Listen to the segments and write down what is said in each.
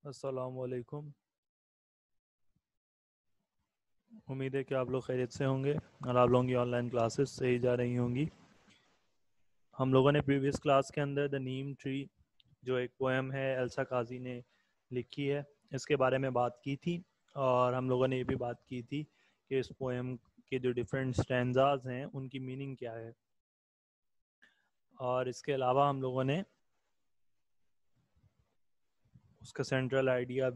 अस्सलाम वालेकुम। उम्मीद है कि आप लोग खैरियत से होंगे और आप लोगों की ऑनलाइन क्लासेस सही जा रही होंगी। हम लोगों ने प्रीवियस क्लास के अंदर द नीम ट्री जो एक पोएम है एल्सा काजी ने लिखी है इसके बारे में बात की थी। और हम लोगों ने ये भी बात की थी कि इस पोएम के जो डिफरेंट स्टैंजाज हैं उनकी मीनिंग क्या है। और इसके अलावा हम लोगों ने उसका सेंट्रल आइडिया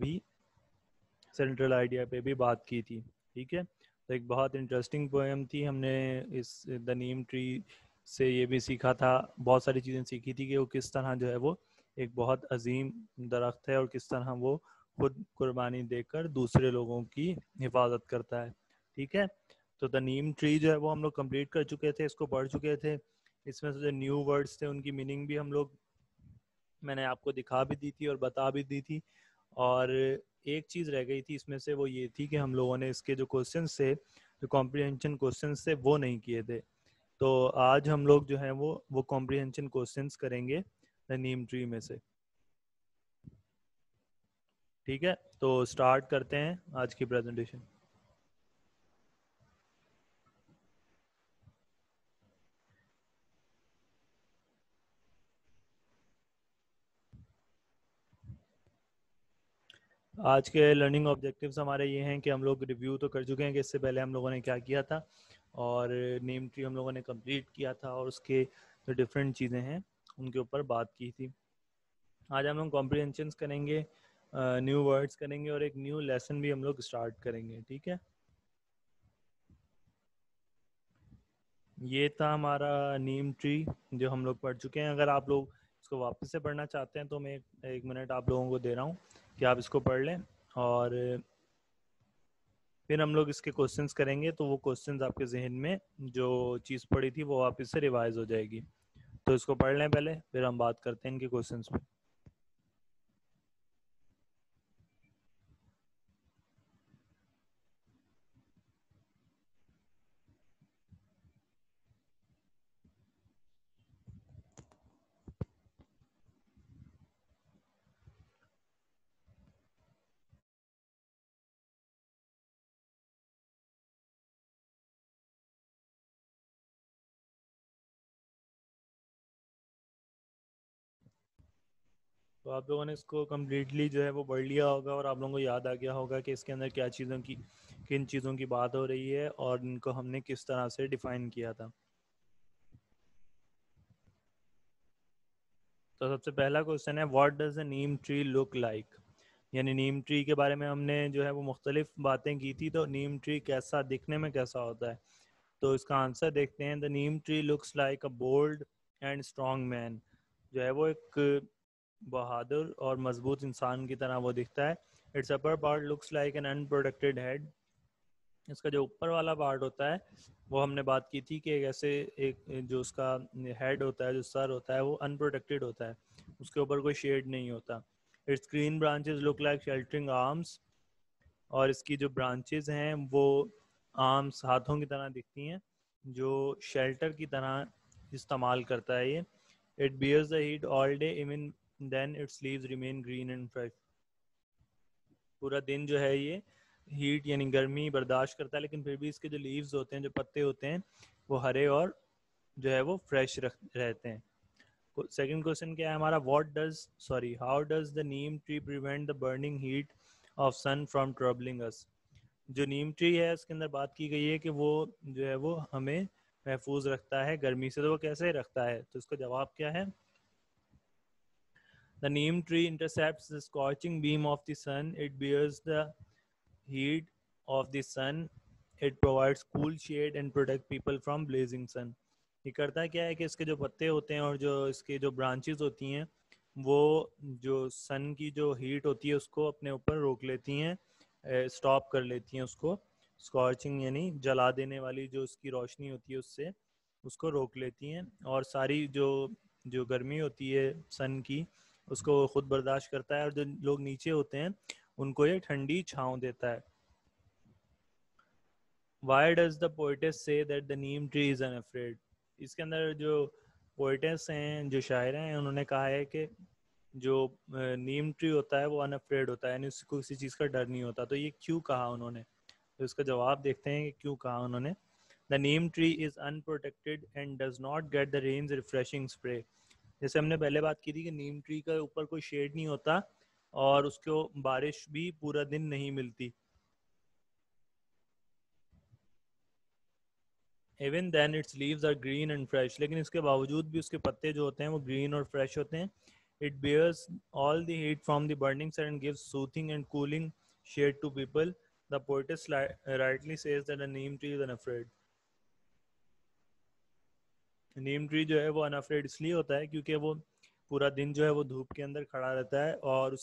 पे भी बात की थी। ठीक है, तो एक बहुत इंटरेस्टिंग पोएम थी। हमने इस द नीम ट्री से ये भी सीखा था, बहुत सारी चीज़ें सीखी थी कि वो किस तरह जो है वो एक बहुत अजीम दरख्त है और किस तरह वो खुद कुर्बानी देकर दूसरे लोगों की हिफाजत करता है। ठीक है, तो द नीम ट्री जो है वो हम लोग कंप्लीट कर चुके थे, इसको पढ़ चुके थे। इसमें से जो न्यू वर्ड्स थे उनकी मीनिंग भी हम लोग मैंने आपको दिखा भी दी थी और बता भी दी थी। और एक चीज़ रह गई थी इसमें से, वो ये थी कि हम लोगों ने इसके जो क्वेश्चंस थे, जो कॉम्प्रिहेंशन क्वेश्चंस थे, वो नहीं किए थे। तो आज हम लोग जो है वो कॉम्प्रिहेंशन क्वेश्चंस करेंगे द नीम ट्री में से। ठीक है, तो स्टार्ट करते हैं आज की प्रेजेंटेशन। आज के लर्निंग ऑब्जेक्टिव्स हमारे ये हैं कि हम लोग रिव्यू तो कर चुके हैं कि इससे पहले हम लोगों ने क्या किया था, और नेम ट्री हम लोगों ने कंप्लीट किया था और उसके जो डिफरेंट चीज़ें हैं उनके ऊपर बात की थी। आज हम लोग कॉम्प्रिहेंशंस करेंगे, न्यू वर्ड्स करेंगे और एक न्यू लेसन भी हम लोग स्टार्ट करेंगे। ठीक है, ये था हमारा नीम ट्री जो हम लोग पढ़ चुके हैं। अगर आप लोग इसको वापस से पढ़ना चाहते हैं तो मैं एक मिनट आप लोगों को दे रहा हूँ कि आप इसको पढ़ लें, और फिर हम लोग इसके क्वेश्चंस करेंगे। तो वो क्वेश्चंस आपके जहन में जो चीज़ पढ़ी थी वो वापस से रिवाइज हो जाएगी। तो इसको पढ़ लें पहले, फिर हम बात करते हैं इनके क्वेश्चंस पे। तो आप लोगों ने इसको कम्प्लीटली जो है वो पढ़ लिया होगा और आप लोगों को याद आ गया होगा कि इसके अंदर क्या चीज़ों की, किन चीज़ों की बात हो रही है और इनको हमने किस तरह से डिफ़ाइन किया था। तो सबसे पहला क्वेश्चन है, what does a Neem tree look like. यानी नीम ट्री के बारे में हमने जो है वो मुख्तलिफ बातें की थी, तो नीम ट्री कैसा दिखने में कैसा होता है। तो इसका आंसर देखते हैं। The neem tree looks like a bold and strong man. जो है वो एक बहादुर और मजबूत इंसान की तरह वो दिखता है। It's upper part looks like an unprotected head. इसका जो ऊपर वाला पार्ट होता है वो हमने बात की थी कि एक ऐसे एक जो उसका हेड होता है, जो सर होता है, वो अनप्रोटेक्टेड होता है, उसके ऊपर कोई शेड नहीं होता। It's green branches look like sheltering arms. और इसकी जो ब्रांचेस हैं वो आर्म्स, हाथों की तरह दिखती हैं जो शेल्टर की तरह इस्तेमाल करता है ये। It bears the heat all day even then its leaves remain green and fresh. पूरा दिन जो है ये हीट यानी गर्मी बर्दाश्त करता है, लेकिन फिर भी इसके जो लीव्स होते हैं, जो पत्ते होते हैं, वो हरे और जो है वो फ्रेश रहते हैं। सेकंड क्वेश्चन क्या है हमारा, how does the neem tree prevent the burning heat of sun from troubling us. जो नीम ट्री है उसके अंदर बात की गई है कि वो जो है वो हमें महफूज रखता है गर्मी से। तो वो कैसे रखता है, तो इसका जवाब क्या है। The neem tree intercepts the scorching beam of the sun. It bears the heat of the sun. It provides cool shade and protect people from blazing sun. ये करता क्या है कि इसके जो पत्ते होते हैं और जो इसके जो ब्रांचेस होती हैं वो जो सन की जो हीट होती है उसको अपने ऊपर रोक लेती हैं, स्टॉप कर लेती हैं उसको। स्कॉर्चिंग यानी जला देने वाली जो उसकी रोशनी होती है उससे उसको रोक लेती हैं, और सारी जो जो गर्मी होती है सन की उसको खुद बर्दाश्त करता है, और जो लोग नीचे होते हैं उनको ये ठंडी छांव देता है। Why does the poetess say that the neem tree is unafraid? इसके अंदर जो पोइटेस हैं, जो शायरा हैं, उन्होंने कहा है कि जो नीम ट्री होता है वो अनअफ्रेड होता है, यानी उसको किसी चीज़ का डर नहीं होता। तो ये क्यों कहा उन्होंने, तो इसका जवाब देखते हैं कि क्यों कहा उन्होंने। The neem tree is unprotected and does not get the rains refreshing spray. जैसे हमने पहले बात की थी कि नीम ट्री का ऊपर कोई शेड नहीं होता और उसको बारिश भी पूरा दिन नहीं मिलती। Even then its leaves are green and fresh, लेकिन इसके बावजूद भी उसके पत्ते जो होते हैं वो ग्रीन और फ्रेश होते हैं। It bears all the heat from the burning sun and gives soothing and cooling shade to people. The poetess rightly says that a neem tree is unafraid. Neem tree जो है वो unafraid इसलिए होता है क्योंकि वो पूरा दिन जो है वो धूप के अंदर खड़ा रहता है और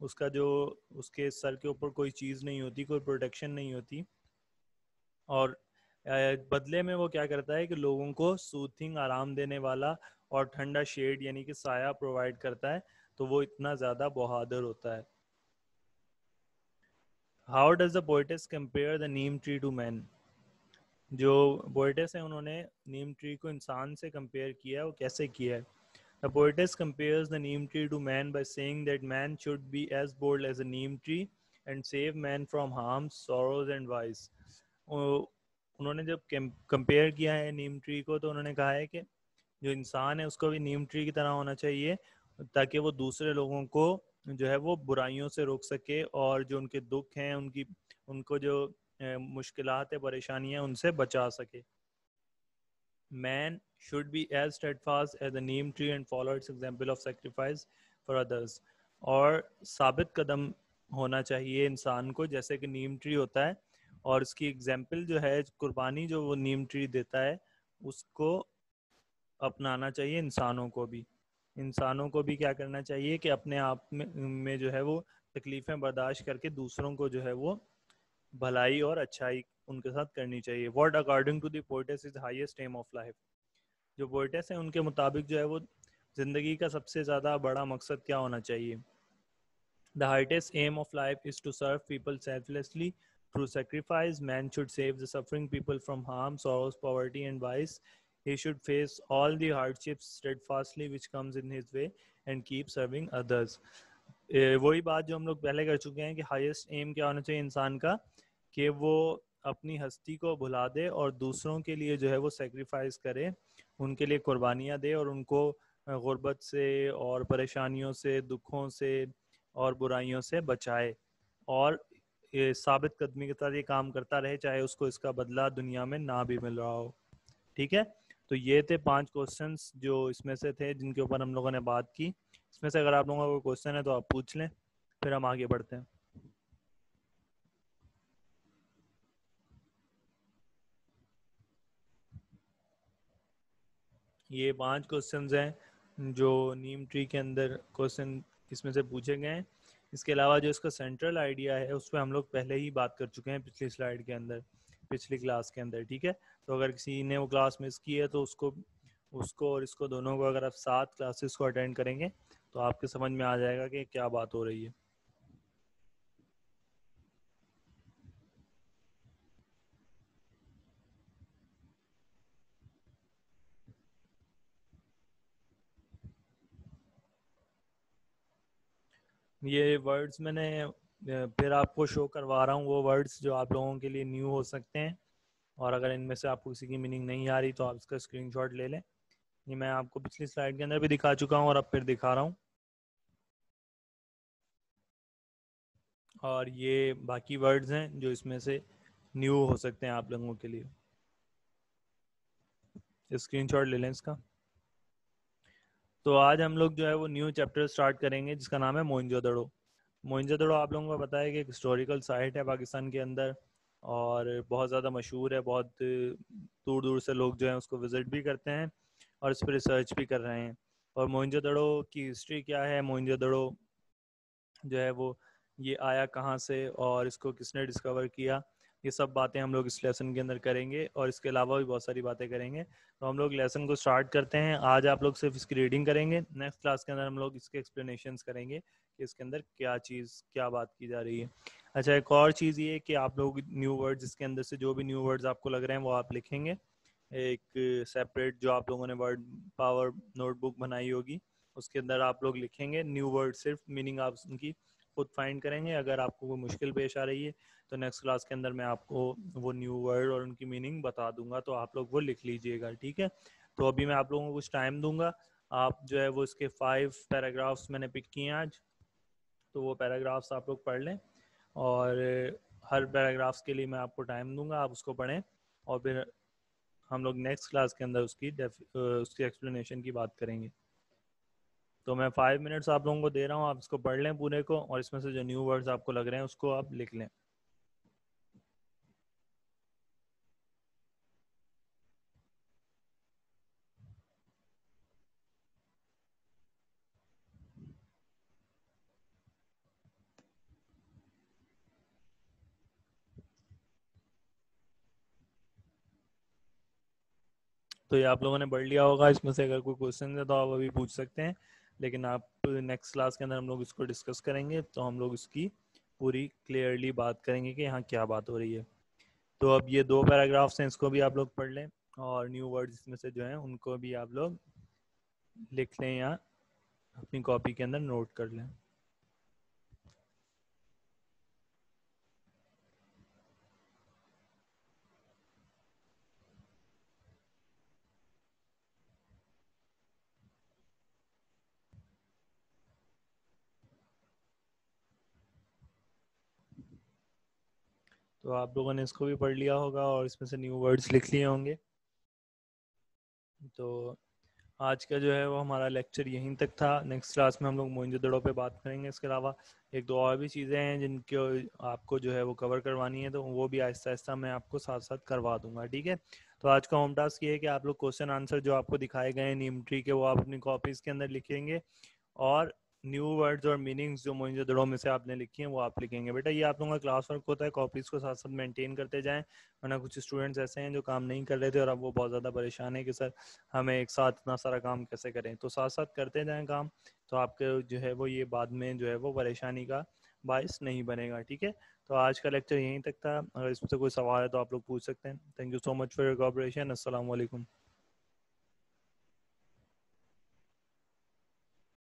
उसका जो उसके सर के ऊपर कोई चीज़ नहीं होती, कोई प्रोटेक्शन नहीं होती। और बदले में वो क्या करता है कि लोगों को सूथिंग, आराम देने वाला और ठंडा शेड यानी कि साया प्रोवाइड करता है। तो वो इतना ज़्यादा बहादुर होता है। How does the poetess compare the neem tree to man. जो पोएटेस है उन्होंने नीम ट्री को इंसान से कंपेयर किया है। वो कैसे किया है? The poetess compares the neem tree to man by saying that man should be as bold as a neem tree and save man from harms, sorrows and vice. उन्होंने जब कंपेयर किया है नीम ट्री को तो उन्होंने कहा है कि जो इंसान है उसको भी नीम ट्री की तरह होना चाहिए ताकि वो दूसरे लोगों को जो है वो बुराइयों से रोक सके और जो उनके दुख हैं, उनको जो मुश्किलात है, परेशानियां, उनसे बचा सके। Man should be as steadfast as the neem tree and follow its example of sacrifice for others. और साबित कदम होना चाहिए इंसान को जैसे कि नीम ट्री होता है, और उसकी एग्जाम्पल जो है, कुर्बानी जो वो नीम ट्री देता है, उसको अपनाना चाहिए इंसानों को भी क्या करना चाहिए कि अपने आप में जो है वो तकलीफ़ें बर्दाश्त करके दूसरों को जो है वो भलाई और अच्छाई उनके साथ करनी चाहिए। What according to the poetess is the highest aim of life। जो पोइटेस हैं उनके मुताबिक जो है वो जिंदगी का सबसे ज़्यादा बड़ा मकसद क्या होना चाहिए? The highest aim of life is to serve people selflessly through sacrifice. Man should save the suffering people from harm, sorrows, poverty and vice. He should face all the hardships steadfastly which comes in his way and keep serving others. वही बात जो हम लोग पहले कर चुके हैं कि हाईएस्ट एम क्या होना चाहिए इंसान का, कि वो अपनी हस्ती को भुला दे और दूसरों के लिए जो है वो सेक्रीफाइस करे, उनके लिए कुर्बानियाँ दे और उनको गुर्बत से और परेशानियों से, दुखों से और बुराइयों से बचाए, और ये साबित कदमी के साथ ये काम करता रहे चाहे उसको इसका बदला दुनिया में ना भी मिल रहा हो। ठीक है, तो ये थे 5 क्वेश्चंस जो इसमें से थे जिनके ऊपर हम लोगों ने बात की। इसमें से अगर आप लोगों का कोई क्वेश्चन है तो आप पूछ लें, फिर हम आगे बढ़ते हैं। ये 5 क्वेश्चंस हैं जो नीम ट्री के अंदर क्वेश्चन इसमें से पूछे गए हैं। इसके अलावा जो इसका सेंट्रल आइडिया है उस पर हम लोग पहले ही बात कर चुके हैं पिछली स्लाइड के अंदर, पिछली क्लास के अंदर। ठीक है, तो अगर किसी ने वो क्लास मिस की है तो उसको उसको और इसको दोनों को अगर आप 7 क्लासेस को अटेंड करेंगे तो आपके समझ में आ जाएगा कि क्या बात हो रही है। ये वर्ड्स मैंने फिर आपको शो करवा रहा हूँ, वो वर्ड्स जो आप लोगों के लिए न्यू हो सकते हैं, और अगर इनमें से आपको किसी की मीनिंग नहीं आ रही तो आप इसका स्क्रीनशॉट ले लें। ये मैं आपको पिछली स्लाइड के अंदर भी दिखा चुका हूँ और अब फिर दिखा रहा हूँ, और ये बाकी वर्ड्स हैं जो इसमें से न्यू हो सकते हैं आप लोगों के लिए। स्क्रीनशॉट ले लें इसका। तो आज हम लोग जो है वो न्यू चैप्टर स्टार्ट करेंगे जिसका नाम है मोइंजोदड़ो। मोइंजोदड़ो आप लोगों को पता है कि एक हिस्टोरिकल साइट है पाकिस्तान के अंदर, और बहुत ज़्यादा मशहूर है। बहुत दूर दूर से लोग जो हैं उसको विज़िट भी करते हैं और इस पर रिसर्च भी कर रहे हैं। और मोइंजोदड़ो की हिस्ट्री क्या है, मोइंजोदड़ो जो है वो ये आया कहाँ से और इसको किसने डिस्कवर किया, ये सब बातें हम लोग इस लेसन के अंदर करेंगे, और इसके अलावा भी बहुत सारी बातें करेंगे। तो हम लोग लेसन को स्टार्ट करते हैं। आज आप लोग सिर्फ इसकी रीडिंग करेंगे, नेक्स्ट क्लास के अंदर हम लोग इसके एक्सप्लेनेशंस करेंगे कि इसके अंदर क्या बात की जा रही है। अच्छा, एक और चीज़ ये कि आप लोग न्यू वर्ड्स इसके अंदर से जो भी न्यू वर्ड्स आपको लग रहे हैं वो आप लिखेंगे एक सेपरेट, जो आप लोगों ने वर्ड पावर नोटबुक बनाई होगी उसके अंदर आप लोग लिखेंगे न्यू वर्ड, सिर्फ मीनिंग आप उनकी खुद फाइंड करेंगे। अगर आपको कोई मुश्किल पेश आ रही है तो नेक्स्ट क्लास के अंदर मैं आपको वो न्यू वर्ड और उनकी मीनिंग बता दूंगा, तो आप लोग वो लिख लीजिएगा, ठीक है। तो अभी मैं आप लोगों को कुछ टाइम दूंगा, आप जो है वो इसके 5 पैराग्राफ्स मैंने पिक किए हैं आज, तो वो पैराग्राफ्स आप लोग पढ़ लें, और हर पैराग्राफ्स के लिए मैं आपको टाइम दूंगा, आप उसको पढ़ें, और फिर हम लोग नेक्स्ट क्लास के अंदर उसकी एक्सप्लेनेशन की बात करेंगे। तो मैं 5 मिनट्स आप लोगों को दे रहा हूँ, आप इसको पढ़ लें पूरे को, और इसमें से जो न्यू वर्ड्स आपको लग रहे हैं उसको आप लिख लें। तो ये आप लोगों ने पढ़ लिया होगा, इसमें से अगर कोई क्वेश्चन है तो आप अभी पूछ सकते हैं, लेकिन आप नेक्स्ट क्लास के अंदर हम लोग इसको डिस्कस करेंगे, तो हम लोग इसकी पूरी क्लियरली बात करेंगे कि यहाँ क्या बात हो रही है। तो अब ये 2 पैराग्राफ्स हैं, इसको भी आप लोग पढ़ लें, और न्यू वर्ड्स इसमें से जो हैं उनको भी आप लोग लिख लें या अपनी कॉपी के अंदर नोट कर लें। तो आप लोगों ने इसको भी पढ़ लिया होगा और इसमें से न्यू वर्ड्स लिख लिए होंगे। तो आज का जो है वो हमारा लेक्चर यहीं तक था। नेक्स्ट क्लास में हम लोग मोइंजोदड़ो पे बात करेंगे। इसके अलावा एक दो और भी चीज़ें हैं जिनके आपको जो है वो कवर करवानी है, तो वो भी आहिस्ता आहिस्ता मैं आपको साथ साथ करवा दूंगा, ठीक है। तो आज का होम टास्क ये है कि आप लोग क्वेश्चन आंसर जो आपको दिखाए गए हैं नीम ट्री के, वो आप अपनी कॉपीज़ के अंदर लिखेंगे, और न्यू वर्ड्स और मीनिंग्स जो मोइंजोदड़ो में से आपने लिखी हैं वो आप लिखेंगे। बेटा ये आप लोगों का क्लास वर्क होता है, कॉपीज़ को साथ साथ मेंटेन करते जाएं, वरना कुछ स्टूडेंट्स ऐसे हैं जो काम नहीं कर रहे थे और अब वो बहुत ज़्यादा परेशान है कि सर हमें एक साथ इतना सारा काम कैसे करें। तो साथ साथ करते जाएं काम, तो आपके जो है वो ये बाद में जो है वो परेशानी का बायस नहीं बनेगा, ठीक है। तो आज का लेक्चर यहीं तक था, अगर इसमें से कोई सवाल है तो आप लोग पूछ सकते हैं। Thank you so much for your cooperation. अस्सलाम वालेकुम।